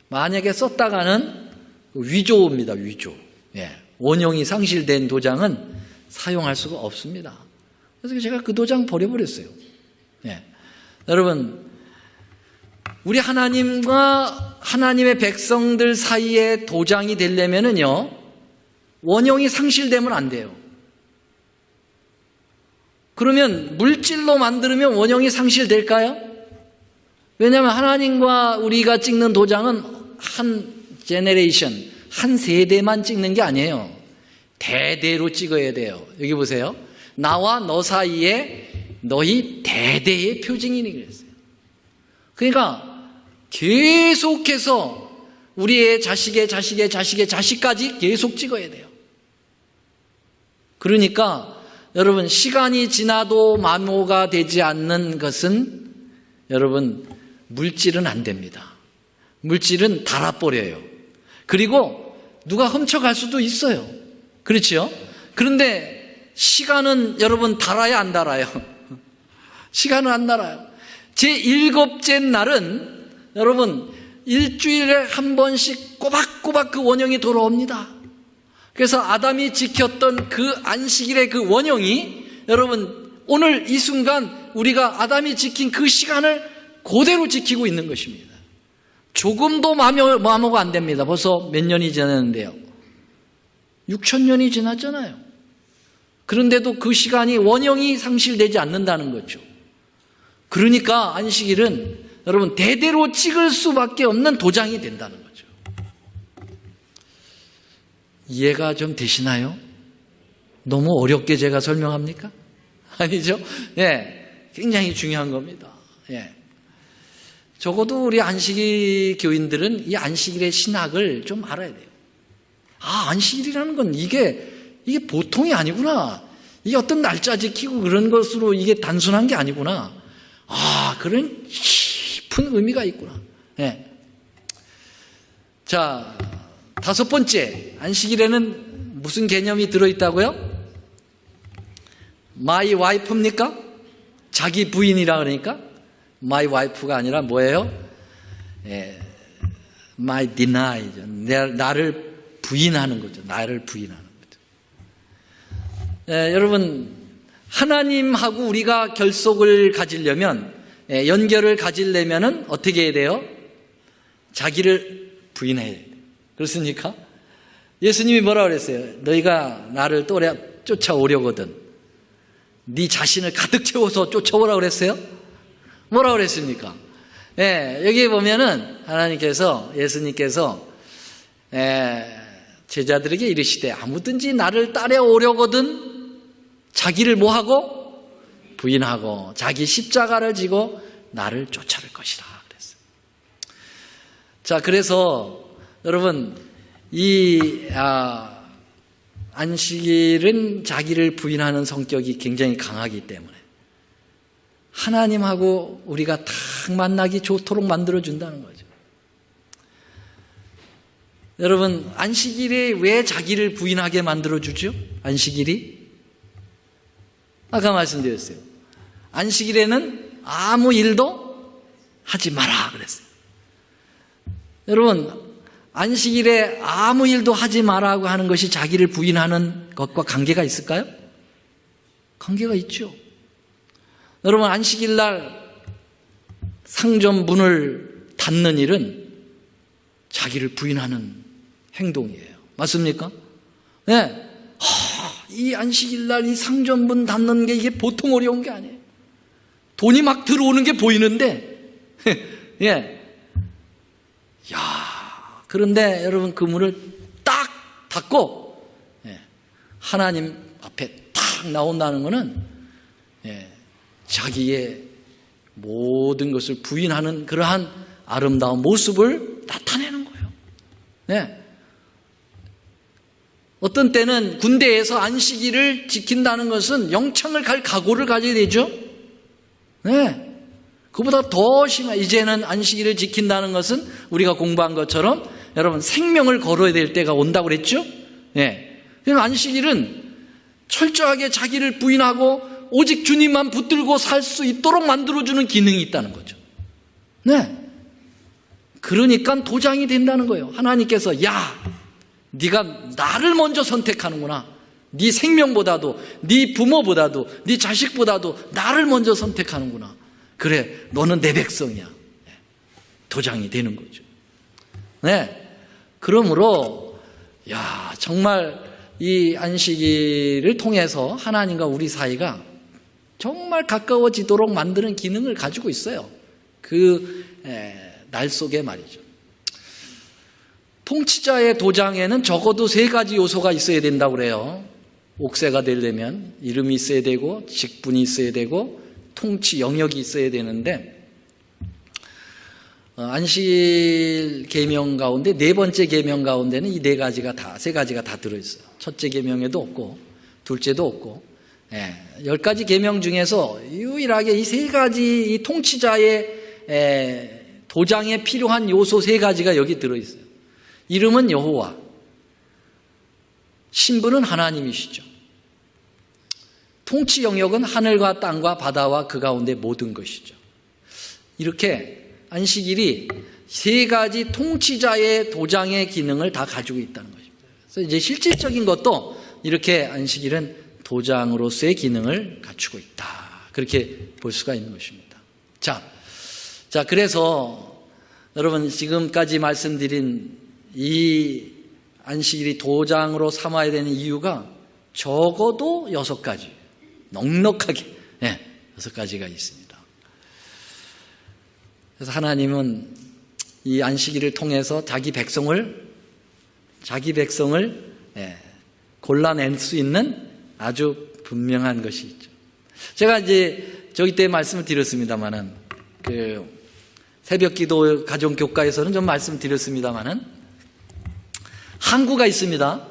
만약에 썼다가는 위조입니다. 위조. 원형이 상실된 도장은 사용할 수가 없습니다. 그래서 제가 그 도장 버려버렸어요. 여러분, 우리 하나님과 하나님의 백성들 사이에 도장이 되려면은요, 원형이 상실되면 안 돼요. 그러면 물질로 만들면 원형이 상실될까요? 왜냐하면 하나님과 우리가 찍는 도장은 한 제너레이션, 한 세대만 찍는 게 아니에요. 대대로 찍어야 돼요. 여기 보세요. 나와 너 사이에 너희 대대의 표징이니 그랬어요. 그러니까 계속해서 우리의 자식의 자식의 자식의 자식까지 계속 찍어야 돼요. 그러니까 여러분, 시간이 지나도 마모가 되지 않는 것은 여러분, 물질은 안 됩니다. 물질은 달아버려요. 그리고 누가 훔쳐갈 수도 있어요. 그렇죠? 그런데 시간은 여러분 달아야 안 달아요? 시간은 안 달아요. 제7째 날은 여러분 일주일에 한 번씩 꼬박꼬박 그 원형이 돌아옵니다. 그래서 아담이 지켰던 그 안식일의 그 원형이 여러분 오늘 이 순간 우리가 아담이 지킨 그 시간을 그대로 지키고 있는 것입니다. 조금도 마모가 안 됩니다. 벌써 몇 년이 지났는데요. 6,000년이 지났잖아요. 그런데도 그 시간이 원형이 상실되지 않는다는 거죠. 그러니까 안식일은 여러분 대대로 찍을 수밖에 없는 도장이 된다는 거죠. 이해가 좀 되시나요? 너무 어렵게 제가 설명합니까? 아니죠? 예, 굉장히 중요한 겁니다. 예. 적어도 우리 안식일 교인들은 이 안식일의 신학을 좀 알아야 돼요. 아, 안식일이라는 건 이게 보통이 아니구나. 이게 어떤 날짜 지키고 그런 것으로 이게 단순한 게 아니구나. 아, 그런 깊은 의미가 있구나. 예. 자, 5번째, 안식일에는 무슨 개념이 들어있다고요? My wife입니까? 자기 부인이라 그러니까? My wife가 아니라 뭐예요? 예, my deny죠. 나를 부인하는 거죠. 나를 부인하는 거죠. 예, 여러분, 하나님하고 우리가 결속을 가지려면, 연결을 가지려면 어떻게 해야 돼요? 자기를 부인해야 돼요. 그렇습니까? 예수님이 뭐라고 그랬어요? 너희가 나를 쫓아오려거든 네 자신을 가득 채워서 쫓아오라고 그랬어요? 뭐라고 그랬습니까? 예, 여기 보면은 예수님께서 제자들에게 이르시되 아무든지 나를 따라오려거든 자기를 뭐하고? 부인하고 자기 십자가를 지고 나를 쫓아올 것이다 그랬어요. 자, 그래서 여러분 안식일은 자기를 부인하는 성격이 굉장히 강하기 때문에 하나님하고 우리가 딱 만나기 좋도록 만들어준다는 거죠. 여러분, 안식일이 왜 자기를 부인하게 만들어주죠? 안식일이? 아까 말씀드렸어요. 안식일에는 아무 일도 하지 마라 그랬어요. 여러분, 안식일에 아무 일도 하지 마라고 하는 것이 자기를 부인하는 것과 관계가 있을까요? 관계가 있죠. 여러분, 안식일 날 상점 문을 닫는 일은 자기를 부인하는 행동이에요. 맞습니까? 네. 이 안식일 날 이 상점 문 닫는 게 이게 보통 어려운 게 아니에요. 돈이 막 들어오는 게 보이는데, 예. 그런데 여러분 그 문을 딱 닫고 하나님 앞에 탁 나온다는 것은 자기의 모든 것을 부인하는 그러한 아름다운 모습을 나타내는 거예요. 네. 어떤 때는 군대에서 안식일을 지킨다는 것은 영창을 갈 각오를 가져야 되죠. 네. 그보다 더 심한, 이제는 안식일을 지킨다는 것은 우리가 공부한 것처럼 여러분 생명을 걸어야 될 때가 온다고 그랬죠? 예. 그럼 안식일은 철저하게 자기를 부인하고 오직 주님만 붙들고 살 수 있도록 만들어주는 기능이 있다는 거죠. 네. 그러니까 도장이 된다는 거예요. 하나님께서 야, 네가 나를 먼저 선택하는구나. 네 생명보다도, 네 부모보다도, 네 자식보다도 나를 먼저 선택하는구나. 그래, 너는 내 백성이야. 도장이 되는 거죠. 네. 그러므로, 정말 이 안식일을 통해서 하나님과 우리 사이가 정말 가까워지도록 만드는 기능을 가지고 있어요. 날 속에 말이죠. 통치자의 도장에는 적어도 3가지 요소가 있어야 된다고 그래요. 옥세가 되려면 이름이 있어야 되고, 직분이 있어야 되고, 통치 영역이 있어야 되는데, 안식일 계명 가운데 4번째 계명 가운데는 이 3가지가 다 들어있어요. 첫째 계명에도 없고, 둘째도 없고, 10가지 계명 중에서 유일하게 이 3가지 이 통치자의 도장에 필요한 요소 3가지가 여기 들어있어요. 이름은 여호와, 신분은 하나님이시죠. 통치 영역은 하늘과 땅과 바다와 그 가운데 모든 것이죠. 이렇게 안식일이 3가지 통치자의 도장의 기능을 다 가지고 있다는 것입니다. 그래서 이제 실질적인 것도 이렇게 안식일은 도장으로서의 기능을 갖추고 있다. 그렇게 볼 수가 있는 것입니다. 자, 그래서 여러분 지금까지 말씀드린 이 안식일이 도장으로 삼아야 되는 이유가 적어도 6가지, 넉넉하게 6가지가 있습니다. 그래서 하나님은 이 안식일을 통해서 자기 백성을 골라낼 수 있는 아주 분명한 것이 있죠. 제가 이제 저기 때 말씀을 드렸습니다만은 새벽 기도 가정 교과에서는 좀 말씀드렸습니다만은 항구가 있습니다.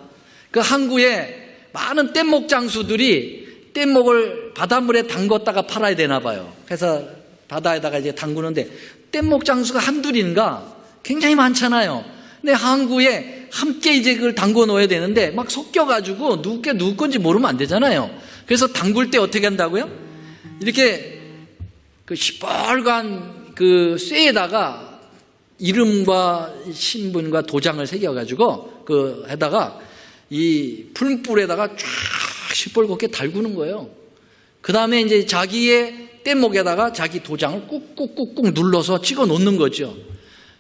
그 항구에 많은 뗏목 장수들이 뗏목을 바닷물에 담궜다가 팔아야 되나 봐요. 그래서 바다에다가 이제 담그는데 뗏목 장수가 한둘인가 굉장히 많잖아요. 근데 항구에 함께 이제 그걸 담궈 놓아야 되는데 막 섞여가지고 누구 건지 모르면 안 되잖아요. 그래서 담글 때 어떻게 한다고요? 이렇게 그 시뻘건 그 쇠에다가 이름과 신분과 도장을 새겨가지고 그 해다가 이 풀불에다가 쫙 시뻘겋게 달구는 거예요. 그 다음에 이제 자기의 뗏목에다가 자기 도장을 꾹꾹꾹꾹 눌러서 찍어 놓는 거죠.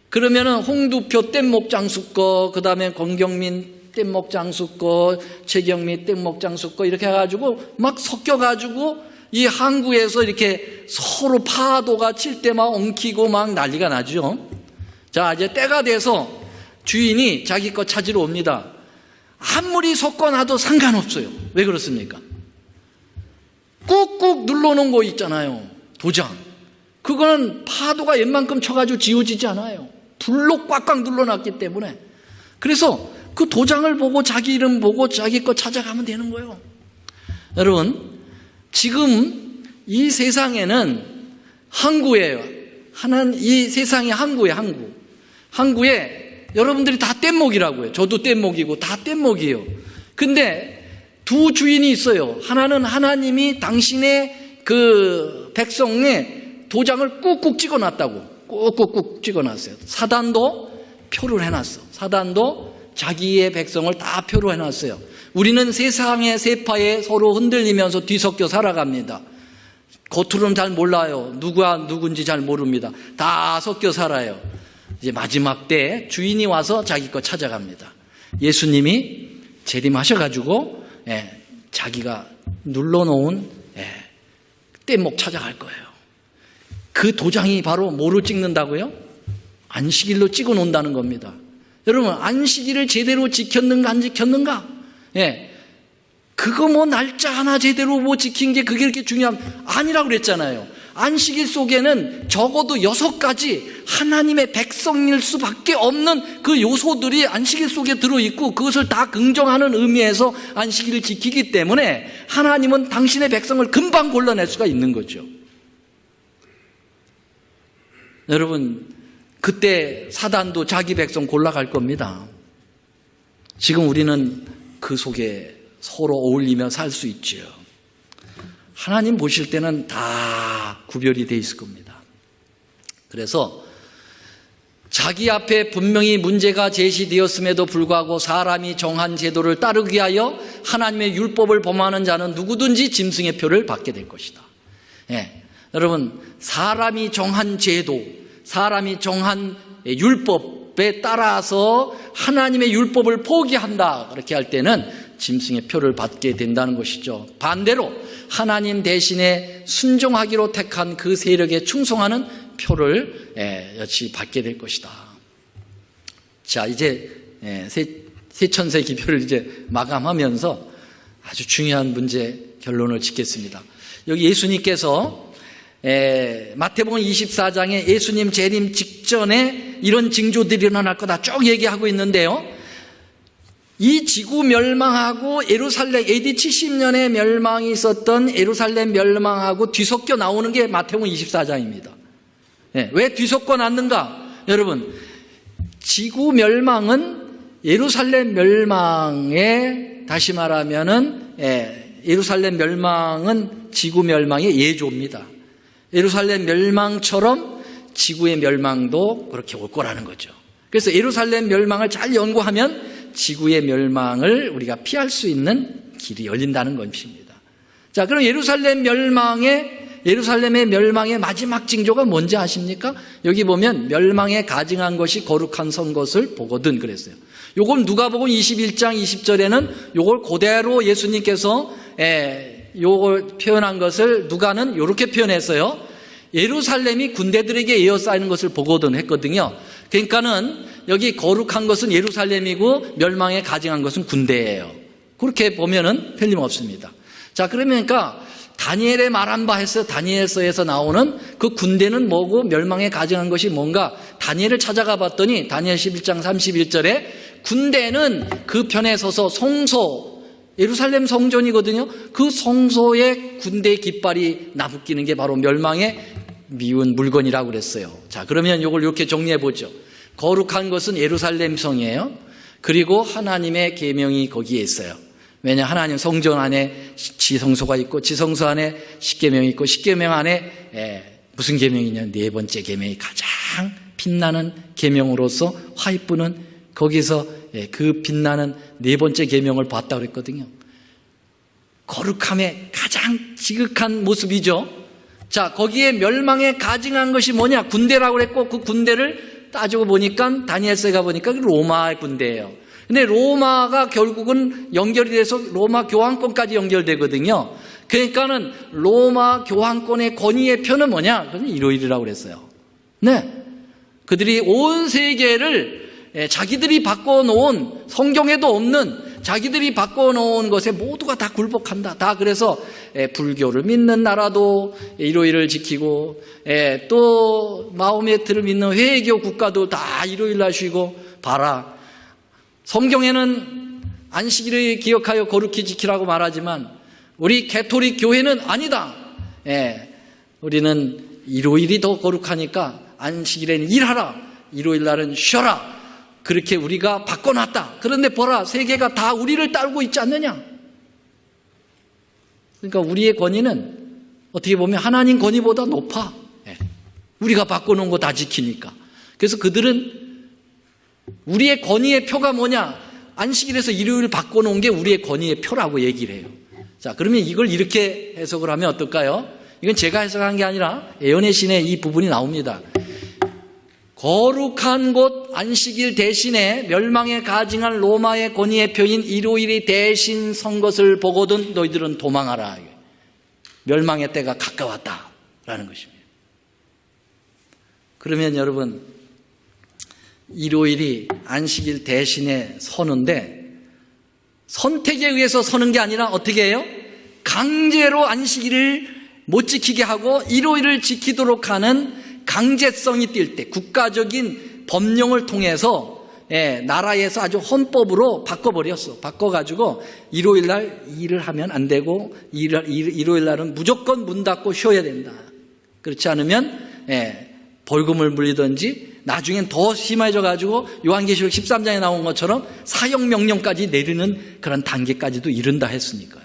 그러면은 홍두표 뗏목 장수 거, 그 다음에 권경민 뗏목 장수 거, 최경미 뗏목 장수 거 이렇게 해가지고 막 섞여가지고 이 항구에서 이렇게 서로 파도가 칠 때 막 엉키고 막 난리가 나죠. 자, 이제 때가 돼서 주인이 자기 거 찾으러 옵니다. 아무리 섞어놔도 상관없어요. 왜 그렇습니까? 꾹꾹 눌러놓은 거 있잖아요. 도장. 그거는 파도가 웬만큼 쳐가지고 지워지지 않아요. 불로 꽉꽉 눌러놨기 때문에. 그래서 그 도장을 보고 자기 이름 보고 자기 거 찾아가면 되는 거예요. 여러분, 지금 이 세상에는 항구예요. 이 세상이 항구예요, 항구. 항구에 여러분들이 다 뗏목이라고 해요. 저도 뗏목이고 다 뗏목이에요. 근데 두 주인이 있어요. 하나는 하나님이 당신의 그 백성의 도장을 꾹꾹 찍어놨다고. 꾹꾹꾹 찍어놨어요. 사단도 표를 해놨어. 사단도 자기의 백성을 다 표로 해놨어요. 우리는 세상의 세파에 서로 흔들리면서 뒤섞여 살아갑니다. 겉으로는 잘 몰라요. 누가 누군지 잘 모릅니다. 다 섞여 살아요. 이제 마지막 때 주인이 와서 자기 거 찾아갑니다. 예수님이 재림하셔가지고 자기가 눌러놓은 뗏목 찾아갈 거예요. 그 도장이 바로 뭐로 찍는다고요? 안식일로 찍어 놓는다는 겁니다. 여러분, 안식일을 제대로 지켰는가 안 지켰는가? 그거 뭐 날짜 하나 제대로 뭐 지킨 게 그게 그렇게 아니라고 그랬잖아요. 안식일 속에는 적어도 6가지 하나님의 백성일 수밖에 없는 그 요소들이 안식일 속에 들어있고 그것을 다 긍정하는 의미에서 안식일을 지키기 때문에 하나님은 당신의 백성을 금방 골라낼 수가 있는 거죠. 여러분, 그때 사단도 자기 백성 골라갈 겁니다. 지금 우리는 그 속에 서로 어울리며 살 수 있죠. 하나님 보실 때는 다 구별이 돼 있을 겁니다. 그래서 자기 앞에 분명히 문제가 제시되었음에도 불구하고 사람이 정한 제도를 따르기 위하여 하나님의 율법을 범하는 자는 누구든지 짐승의 표를 받게 될 것이다. 여러분, 사람이 정한 제도, 사람이 정한 율법에 따라서 하나님의 율법을 포기한다 그렇게 할 때는 짐승의 표를 받게 된다는 것이죠. 반대로 하나님 대신에 순종하기로 택한 그 세력에 충성하는 표를 역시 받게 될 것이다. 자, 이제 세천세 기표를 이제 마감하면서 아주 중요한 문제 결론을 짓겠습니다. 여기 예수님께서 마태복음 24장에 예수님 재림 직전에 이런 징조들이 일어날 거다 쭉 얘기하고 있는데요. 이 지구 멸망하고 예루살렘 AD 70년에 멸망이 있었던 예루살렘 멸망하고 뒤섞여 나오는 게 마태복음 24장입니다. 왜 뒤섞어 놨는가? 여러분, 지구 멸망은 예루살렘 멸망에 다시 말하면은 예루살렘 멸망은 지구 멸망의 예조입니다. 예루살렘 멸망처럼 지구의 멸망도 그렇게 올 거라는 거죠. 그래서 예루살렘 멸망을 잘 연구하면 지구의 멸망을 우리가 피할 수 있는 길이 열린다는 것입니다. 자, 그럼 예루살렘의 멸망의 마지막 징조가 뭔지 아십니까? 여기 보면 멸망에 가증한 것이 거룩한 선 것을 보거든 그랬어요. 요걸 누가복음 21장 20절에는 요걸 그대로 예수님께서 요걸 표현한 것을 누가는 이렇게 표현했어요. 예루살렘이 군대들에게 에워싸이는 것을 보거든 했거든요. 그러니까는 여기 거룩한 것은 예루살렘이고 멸망에 가증한 것은 군대예요. 그렇게 보면은 틀림없습니다. 자, 그러니까 다니엘의 말한 바 해서 다니엘서에서 나오는 그 군대는 뭐고 멸망에 가증한 것이 뭔가 다니엘을 찾아가 봤더니 다니엘 11장 31절에 군대는 그 편에 서서 성소, 예루살렘 성전이거든요. 그 성소에 군대의 깃발이 나부끼는 게 바로 멸망에 미운 물건이라고 그랬어요. 자, 그러면 이걸 이렇게 정리해 보죠. 거룩한 것은 예루살렘 성이에요. 그리고 하나님의 계명이 거기에 있어요. 왜냐, 하나님 성전 안에 지성소가 있고 지성소 안에 십계명이 있고 십계명 안에 무슨 계명이냐, 네 번째 계명이 가장 빛나는 계명으로서 화입부는 거기서 그 빛나는 네 번째 계명을 봤다고 그랬거든요. 거룩함의 가장 지극한 모습이죠. 자, 거기에 멸망에 가증한 것이 뭐냐, 군대라고 그랬고 그 군대를 따지고 보니까 다니엘서에 보니까 로마 군대예요. 근데 로마가 결국은 연결이 돼서 로마 교황권까지 연결되거든요. 그러니까는 로마 교황권의 권위의 표는 뭐냐? 그건 일요일이라고 그랬어요. 네. 그들이 온 세계를 자기들이 바꿔놓은, 성경에도 없는 자기들이 바꿔놓은 것에 모두가 다 굴복한다. 다 그래서 불교를 믿는 나라도 일요일을 지키고, 또 마호메트를 믿는 회교 국가도 다 일요일날 쉬고, 봐라. 성경에는 안식일을 기억하여 거룩히 지키라고 말하지만 우리 가톨릭 교회는 아니다. 우리는 일요일이 더 거룩하니까 안식일에는 일하라, 일요일 날은 쉬어라. 그렇게 우리가 바꿔놨다. 그런데 보라, 세계가 다 우리를 따르고 있지 않느냐. 그러니까 우리의 권위는 어떻게 보면 하나님 권위보다 높아. 우리가 바꿔놓은 거 다 지키니까. 그래서 그들은 우리의 권위의 표가 뭐냐? 안식일에서 일요일 바꿔놓은 게 우리의 권위의 표라고 얘기를 해요. 자, 그러면 이걸 이렇게 해석을 하면 어떨까요? 이건 제가 해석한 게 아니라 예언의 신에 이 부분이 나옵니다. 거룩한 곳 안식일 대신에 멸망에 가증한 로마의 권위의 표인 일요일이 대신 선 것을 보거든 너희들은 도망하라. 멸망의 때가 가까웠다라는 것입니다. 그러면 여러분, 일요일이 안식일 대신에 서는데 선택에 의해서 서는 게 아니라 어떻게 해요? 강제로 안식일을 못 지키게 하고 일요일을 지키도록 하는 강제성이 뛸 때 국가적인 법령을 통해서 나라에서 아주 헌법으로 바꿔버렸어. 바꿔가지고 일요일 날 일을 하면 안 되고 일요일 날은 무조건 문 닫고 쉬어야 된다. 그렇지 않으면 벌금을 물리든지 나중엔 더 심해져가지고 요한계시록 13장에 나온 것처럼 사형명령까지 내리는 그런 단계까지도 이른다 했으니까요.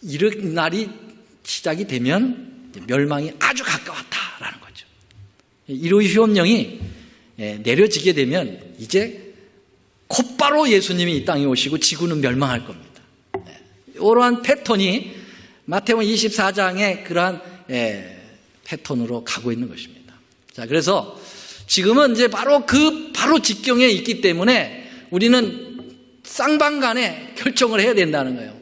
이런 날이 시작이 되면 멸망이 아주 가까웠다라는 거죠. 일요일 휴업령이 내려지게 되면 이제 곧바로 예수님이 이 땅에 오시고 지구는 멸망할 겁니다. 이러한 패턴이 마태복음 24장의 그러한 패턴으로 가고 있는 것입니다. 자, 그래서 지금은 이제 바로 직경에 있기 때문에 우리는 쌍방간에 결정을 해야 된다는 거예요.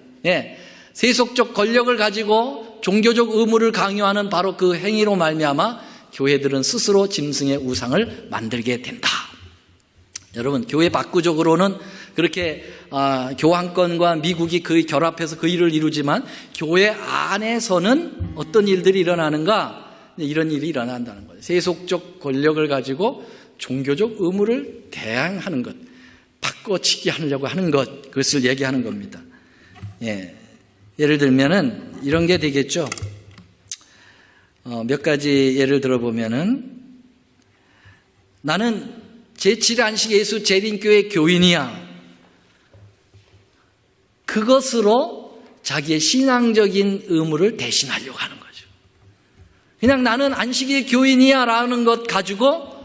세속적 권력을 가지고 종교적 의무를 강요하는 바로 그 행위로 말미암아 교회들은 스스로 짐승의 우상을 만들게 된다. 여러분, 교회 박구적으로는 그렇게 교황권과 미국이 그 결합해서 그 일을 이루지만 교회 안에서는 어떤 일들이 일어나는가? 이런 일이 일어난다는 거예요. 세속적 권력을 가지고 종교적 의무를 대항하는 것, 바꿔치기 하려고 하는 것, 그것을 얘기하는 겁니다. 예를 들면은 이런 게 되겠죠. 몇 가지 예를 들어보면은 나는 제7일 안식 예수 재림교회 교인이야. 그것으로 자기의 신앙적인 의무를 대신하려고 하는 거죠. 그냥 나는 안식일 교인이야 라는 것 가지고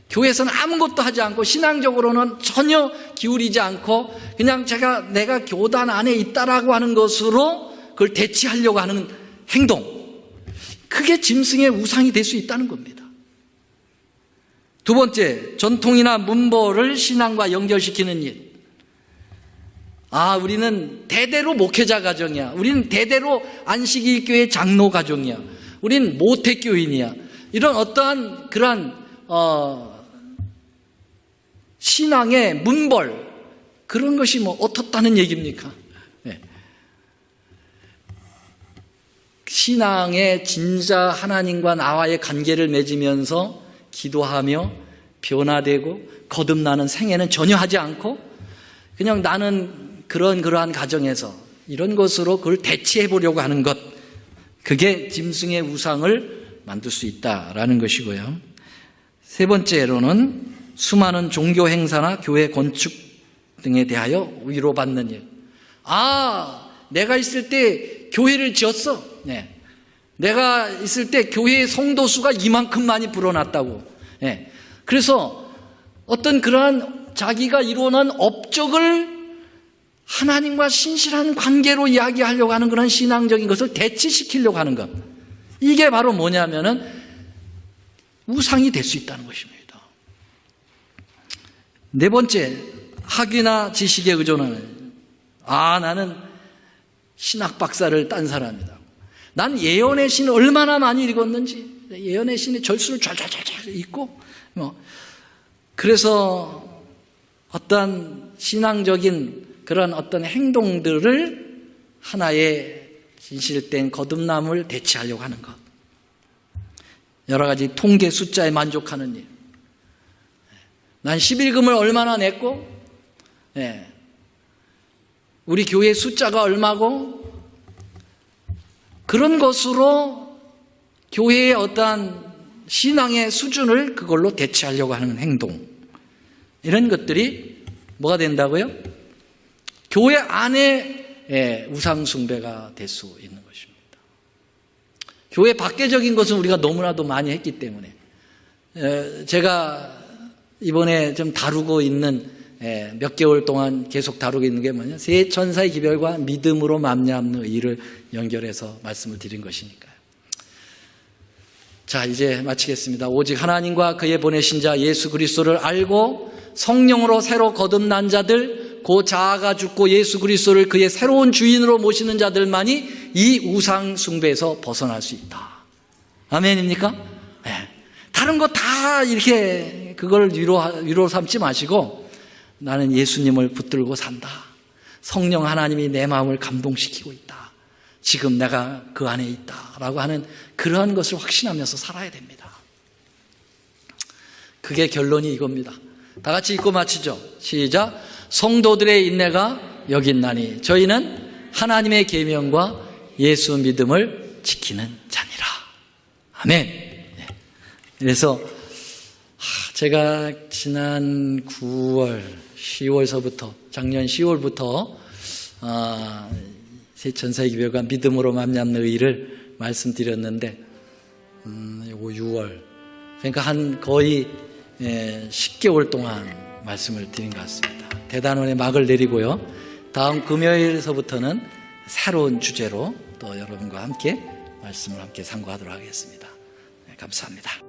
교회에서는 아무것도 하지 않고 신앙적으로는 전혀 기울이지 않고 그냥 내가 교단 안에 있다라고 하는 것으로 그걸 대치하려고 하는 행동, 그게 짐승의 우상이 될 수 있다는 겁니다. 두 번째, 전통이나 문보를 신앙과 연결시키는 일. 우리는 대대로 목회자 가정이야. 우리는 대대로 안식일 교회 장로 가정이야. 우린 모태교인이야. 이런 어떠한 그러한 신앙의 문벌, 그런 것이 뭐 어떻다는 얘기입니까? 네. 신앙의 진짜 하나님과 나와의 관계를 맺으면서 기도하며 변화되고 거듭나는 생애는 전혀 하지 않고 그냥 나는 그러한 가정에서 이런 것으로 그걸 대체해 보려고 하는 것, 그게 짐승의 우상을 만들 수 있다라는 것이고요. 세 번째로는 수많은 종교 행사나 교회 건축 등에 대하여 위로받는 일. 내가 있을 때 교회를 지었어. 네. 내가 있을 때 교회의 성도 수가 이만큼 많이 불어났다고. 네. 그래서 어떤 그러한 자기가 이루어낸 업적을 하나님과 신실한 관계로 이야기하려고 하는 그런 신앙적인 것을 대치시키려고 하는 것. 이게 바로 뭐냐면은 우상이 될 수 있다는 것입니다. 네 번째, 학위나 지식에 의존하는. 나는 신학 박사를 딴 사람이다. 난 예언의 신을 얼마나 많이 읽었는지, 예언의 신의 절수를 쫙쫙쫙 읽고, 그래서 어떤 신앙적인 그런 어떤 행동들을 하나의 진실된 거듭남을 대체하려고 하는 것. 여러 가지 통계 숫자에 만족하는 일. 난 11금을 얼마나 냈고, 우리 교회 숫자가 얼마고, 그런 것으로 교회의 어떠한 신앙의 수준을 그걸로 대체하려고 하는 행동. 이런 것들이 뭐가 된다고요? 교회 안에 우상숭배가 될 수 있는 것입니다. 교회 밖에적인 것은 우리가 너무나도 많이 했기 때문에, 제가 이번에 좀 다루고 있는, 몇 개월 동안 계속 다루고 있는 게 뭐냐, 세 천사의 기별과 믿음으로 말미암는 의를 연결해서 말씀을 드린 것이니까요. 자, 이제 마치겠습니다. 오직 하나님과 그의 보내신 자 예수 그리스도를 알고 성령으로 새로 거듭난 자들, 곧 자아가 죽고 예수 그리스도를 그의 새로운 주인으로 모시는 자들만이 이 우상 숭배에서 벗어날 수 있다. 아멘입니까? 네. 다른 거 다 이렇게 그걸 위로 삼지 마시고, 나는 예수님을 붙들고 산다. 성령 하나님이 내 마음을 감동시키고 있다. 지금 내가 그 안에 있다라고 하는 그러한 것을 확신하면서 살아야 됩니다. 그게 결론이 이겁니다. 다 같이 읽고 마치죠. 시작. 성도들의 인내가 여기 있나니 저희는 하나님의 계명과 예수 믿음을 지키는 자니라. 아멘. 그래서 제가 지난 9월, 10월서부터, 작년 10월부터 세 천사의 기별과 믿음으로 말미암는 의를 말씀드렸는데, 요거 6월, 그러니까 한 거의 10개월 동안 말씀을 드린 것 같습니다. 대단원의 막을 내리고요. 다음 금요일서부터는 새로운 주제로 또 여러분과 함께 말씀을 함께 상고하도록 하겠습니다. 감사합니다.